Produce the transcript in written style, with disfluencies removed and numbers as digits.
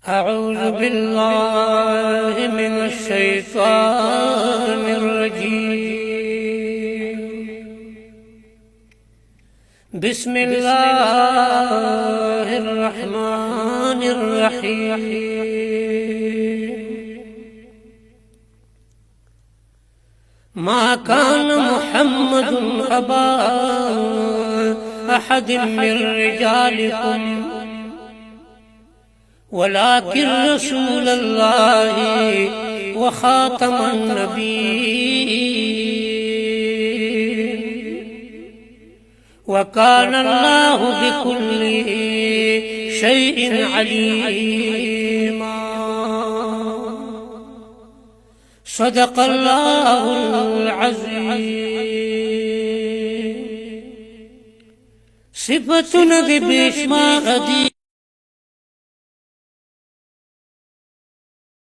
أعوذ بالله من الشيطان الرجيم. بسم الله الرحمن الرحيم. ما كان محمد أبا أحد من رجالكم ولكن رسول الله وخاتم النبيين وكان الله بكل شيء عليما. صدق الله العظيم. صفة نبی بشمار دی